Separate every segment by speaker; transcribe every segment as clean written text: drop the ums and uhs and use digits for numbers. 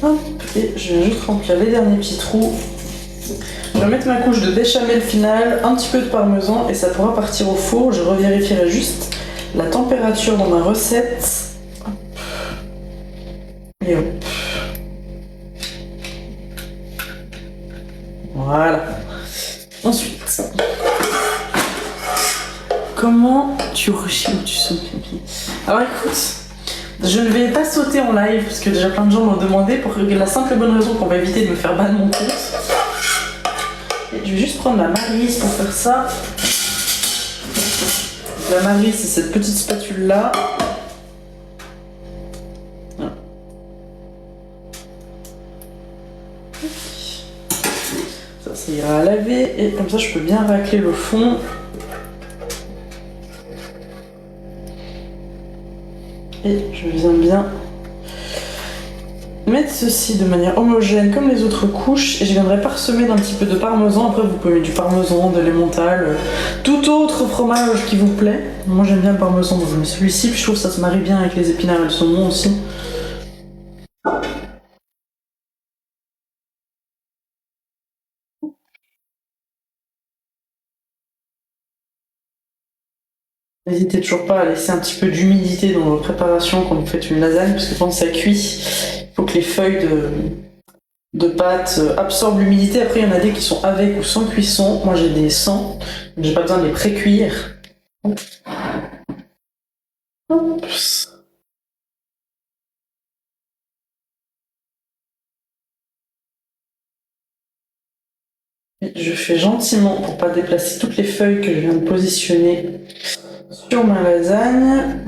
Speaker 1: Hop, et je vais juste remplir les derniers petits trous. Je vais mettre ma couche de béchamel finale, un petit peu de parmesan et ça pourra partir au four. Je revérifierai juste la température dans ma recette. Hop. Et hop. Voilà. Ensuite, comment tu rechies ou tu sautes pipi? Alors écoute, je ne vais pas sauter en live parce que déjà plein de gens m'ont demandé pour la simple et bonne raison qu'on va éviter de me faire ban mon compte. Et je vais juste prendre la maryse pour faire ça. La maryse, c'est cette petite spatule là. Ça ira à laver et comme ça je peux bien racler le fond. Et je viens bien mettre ceci de manière homogène comme les autres couches et je viendrai parsemer d'un petit peu de parmesan. Après vous pouvez mettre du parmesan, de l'emmental, tout autre fromage qui vous plaît. Moi j'aime bien le parmesan, donc je mets celui-ci, puis je trouve que ça se marie bien avec les épinards et le saumon aussi. N'hésitez toujours pas à laisser un petit peu d'humidité dans vos préparations quand vous faites une lasagne, parce que quand ça cuit, il faut que les feuilles de pâte absorbent l'humidité. Après, il y en a des qui sont avec ou sans cuisson. Moi, j'ai des sans, donc j'ai pas besoin de les pré-cuire. Et je fais gentiment pour pas déplacer toutes les feuilles que je viens de positionner sur ma lasagne.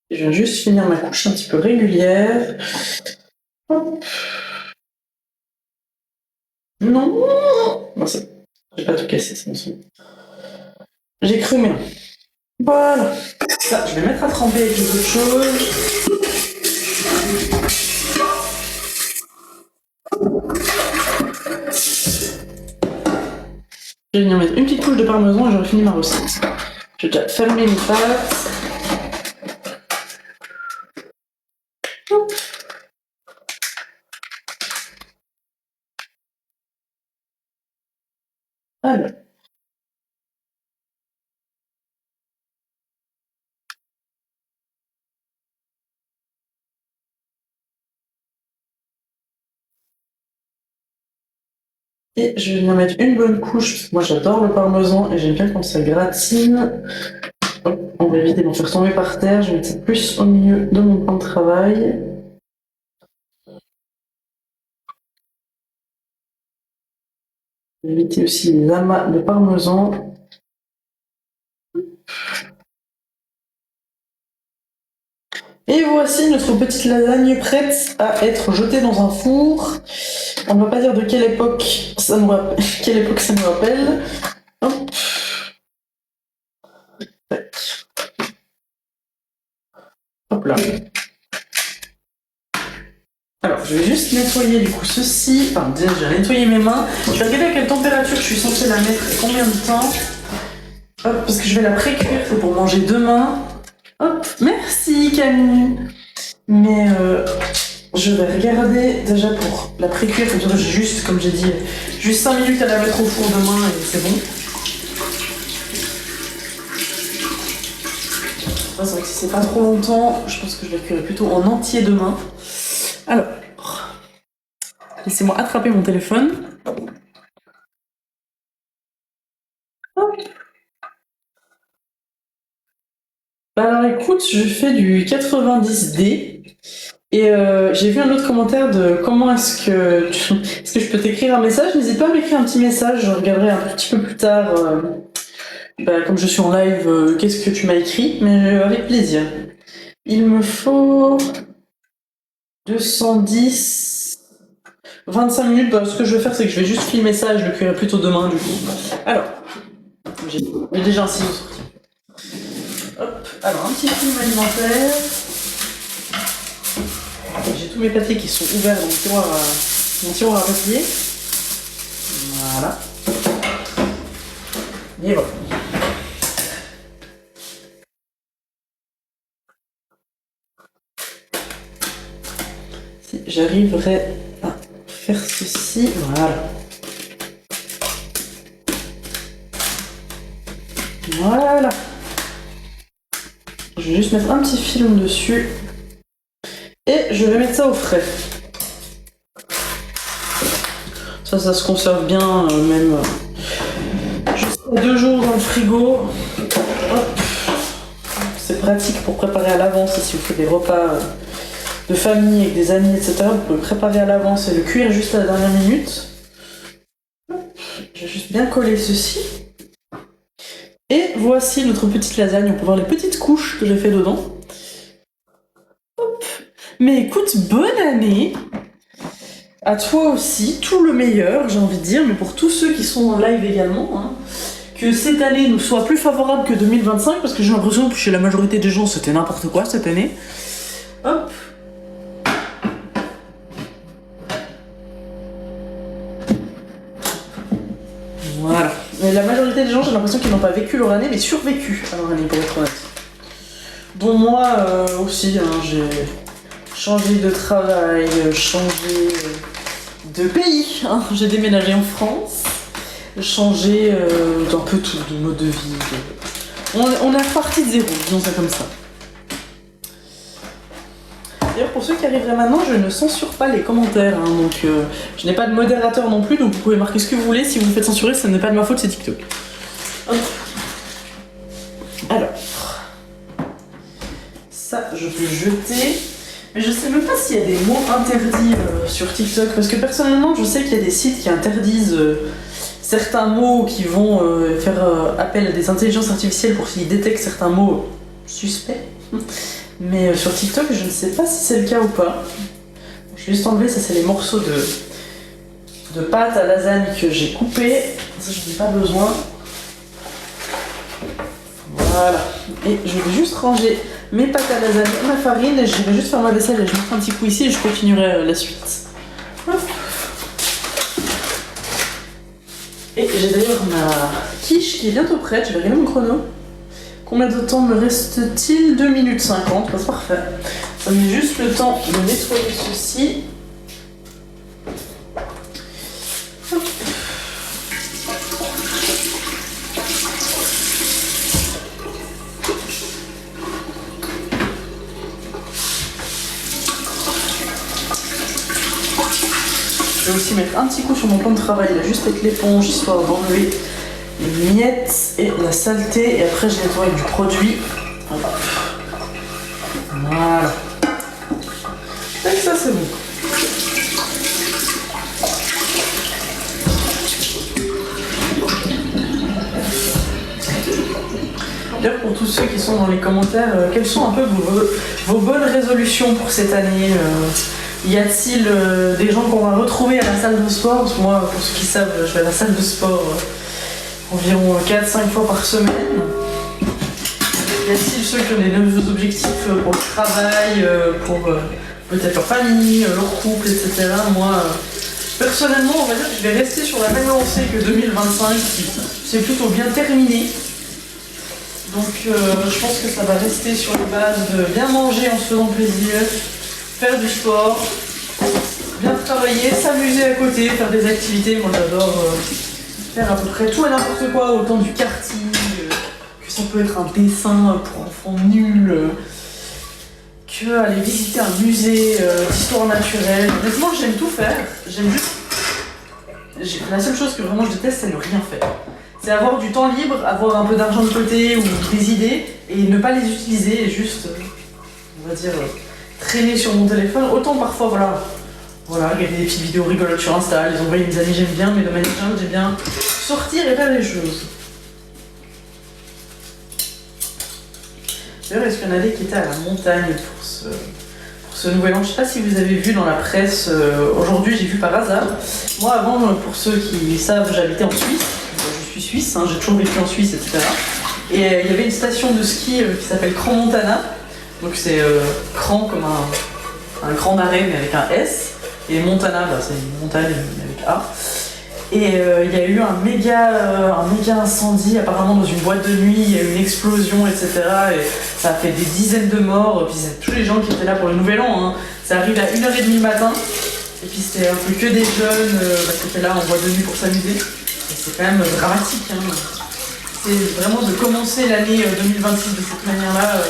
Speaker 1: Je viens juste finir ma couche un petit peu régulière. Hop. Non, non, j'ai pas tout cassé, c'est bon. J'ai cru, mais non. Voilà. Ça, je vais mettre à tremper avec les autres choses. Je vais venir mettre une petite couche de parmesan et j'aurai fini ma recette. Je vais déjà fermer mes pâtes. Hop. Alors. Et je vais venir mettre une bonne couche, parce que moi j'adore le parmesan et j'aime bien quand ça gratine. Hop, on va éviter d'en faire tomber par terre, je vais mettre ça plus au milieu de mon plan de travail. Je vais éviter aussi les amas de parmesan. Et voici notre petite lasagne prête à être jetée dans un four. On ne va pas dire de quelle époque ça nous rappelle. Quelle époque ça nous rappelle. Hop. Hop là. Alors, je vais juste nettoyer du coup ceci. Enfin, déjà, j'ai nettoyé mes mains. Je vais regarder à quelle température je suis censée la mettre et combien de temps. Hop, parce que je vais la pré-cuire, c'est pour manger demain. Hop, merci Camille. Mais je vais regarder déjà pour la pré-cuire, comme ça j'ai juste, comme j'ai dit, juste 5 minutes à la mettre au four demain et c'est bon. C'est vrai que si c'est pas trop longtemps, je pense que je la cuirai plutôt en entier demain. Alors, laissez-moi attraper mon téléphone. Alors écoute, je fais du 90D et j'ai vu un autre commentaire de comment est-ce que je peux t'écrire un message. N'hésite pas à m'écrire un petit message, je regarderai un petit peu plus tard, comme je suis en live, qu'est-ce que tu m'as écrit, mais avec plaisir. Il me faut 210, 25 minutes. Bah, ce que je vais faire, c'est que je vais juste filmer ça et je le cuirai plutôt demain, du coup. Alors, j'ai déjà un ciseau sorti. Hop, alors un petit film alimentaire. J'ai tous mes papiers qui sont ouverts dans mon tiroir à papier. Voilà. Et voilà. Si j'arriverai à faire ceci, voilà. Voilà. Je vais juste mettre un petit film dessus. Et je vais mettre ça au frais. Ça se conserve bien, même jusqu'à 2 jours dans le frigo. Hop. C'est pratique pour préparer à l'avance si vous faites des repas de famille avec des amis, etc. Vous pouvez le préparer à l'avance et le cuire juste à la dernière minute. Hop. Je vais juste bien coller ceci. Et voici notre petite lasagne. On peut voir les petites couches que j'ai fait dedans. Hop. Mais écoute, bonne année! À toi aussi, tout le meilleur, j'ai envie de dire, mais pour tous ceux qui sont en live également, hein, que cette année nous soit plus favorable que 2025, parce que j'ai l'impression que chez la majorité des gens c'était n'importe quoi cette année. Hop. Voilà. Mais la majorité des gens, j'ai l'impression qu'ils n'ont pas vécu leur année, mais survécu à leur année, pour être honnête. Dont moi aussi, hein, j'ai changé de travail, changé de pays, hein. J'ai déménagé en France, changé d'un peu tout, de mode de vie. On est reparti de zéro, disons ça comme ça. D'ailleurs, pour ceux qui arriveraient maintenant, je ne censure pas les commentaires, hein, donc je n'ai pas de modérateur non plus, donc vous pouvez marquer ce que vous voulez. Si vous vous faites censurer, ce n'est pas de ma faute, c'est TikTok. Hop. Alors, ça, je peux jeter. Mais je sais même pas s'il y a des mots interdits sur TikTok, parce que personnellement, je sais qu'il y a des sites qui interdisent certains mots, qui vont faire appel à des intelligences artificielles pour qu'ils détectent certains mots suspects. Mais sur TikTok, je ne sais pas si c'est le cas ou pas. Je vais juste enlever, ça c'est les morceaux de pâte à lasagne que j'ai coupés. Ça, je n'en ai pas besoin. Voilà. Et je vais juste ranger mes pâtes à lasagne, ma farine, et je vais juste faire ma vaisselle et je mettrai un petit coup ici et je continuerai la suite. Hop. Et j'ai d'ailleurs ma quiche qui est bientôt prête, je vais regarder mon chrono. Combien de temps me reste-t-il? 2 minutes 50, c'est parfait. Ça met juste le temps de nettoyer ceci. Hop. Je vais aussi mettre un petit coup sur mon plan de travail, là, juste avec l'éponge, histoire d'enlever les miettes et la saleté, et après je nettoie avec du produit. Hop. Voilà. Et ça c'est bon. D'ailleurs, pour tous ceux qui sont dans les commentaires, quelles sont un peu vos bonnes résolutions pour cette année? Y a-t-il des gens qu'on va retrouver à la salle de sport? Parce que moi, pour ceux qui savent, je vais à la salle de sport environ 4-5 fois par semaine. Y a-t-il ceux qui ont des nouveaux objectifs pour le travail, pour peut-être leur famille, leur couple, etc. Moi, personnellement, on va dire que je vais rester sur la même lancée que 2025, qui s'est plutôt bien terminé. Donc je pense que ça va rester sur les bases de bien manger en se faisant plaisir, faire du sport, bien travailler, s'amuser à côté, faire des activités. Moi j'adore faire à peu près tout et n'importe quoi, autant du karting, que ça peut être un dessin pour enfants nuls, que aller visiter un musée d'histoire naturelle. Honnêtement, j'aime tout faire, j'aime juste... La seule chose que vraiment je déteste, c'est ne rien faire. C'est avoir du temps libre, avoir un peu d'argent de côté ou des idées et ne pas les utiliser et juste, on va dire, traîner sur mon téléphone. Autant parfois, voilà, regarder des petites vidéos rigolotes sur Insta, les envoyer à mes amis, j'aime bien, mais de manière générale, j'aime bien sortir et faire des choses. D'ailleurs, est-ce qu'il y en avait qui étaient à la montagne pour ce nouvel an? Je sais pas si vous avez vu dans la presse, aujourd'hui j'ai vu par hasard. Moi avant, pour ceux qui savent, j'habitais en Suisse, je suis suisse, hein, j'ai toujours vécu en Suisse, etc. Et il y avait une station de ski qui s'appelle Crans-Montana, donc c'est Cran comme un grand arrêt mais avec un S, et Montana, bah, c'est une montagne mais avec A. Et il y a eu un méga incendie apparemment dans une boîte de nuit, il y a eu une explosion, etc. Et ça a fait des dizaines de morts, puis c'est tous les gens qui étaient là pour le nouvel an, hein. Ça arrive à 1h30 le matin, et puis c'était un peu que des jeunes qui étaient là en boîte de nuit pour s'amuser. Et c'est quand même dramatique, hein. C'est vraiment de commencer l'année 2026 de cette manière-là.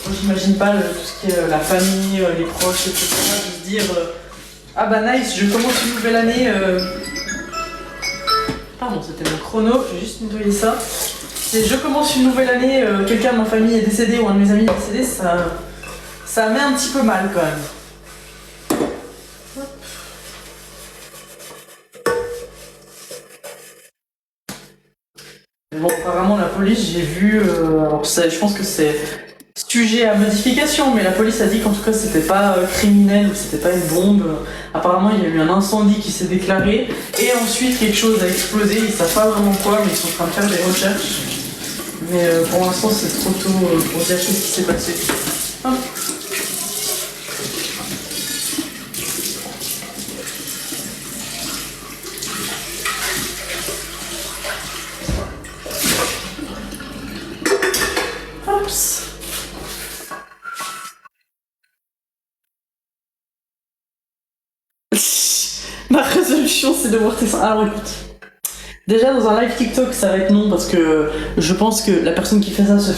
Speaker 1: Moi j'imagine pas tout ce qui est la famille, les proches, etc. De se dire ah bah nice, je commence une nouvelle année. Pardon, c'était mon chrono, je vais juste nettoyer ça. C'est je commence une nouvelle année, quelqu'un de ma famille est décédé ou un de mes amis est décédé, ça met un petit peu mal quand même. Hop. Mais bon, apparemment la police, j'ai vu, alors je pense que c'est sujet à modification, mais la police a dit qu'en tout cas c'était pas criminel, c'était pas une bombe. Apparemment il y a eu un incendie qui s'est déclaré et ensuite quelque chose a explosé, ils savent pas vraiment quoi, mais ils sont en train de faire des recherches. Mais pour l'instant c'est trop tôt pour dire ce qui s'est passé. Hop. Hops. Ma résolution c'est de voir tes seins. Alors écoute, déjà dans un live TikTok ça va être non parce que je pense que la personne qui fait ça se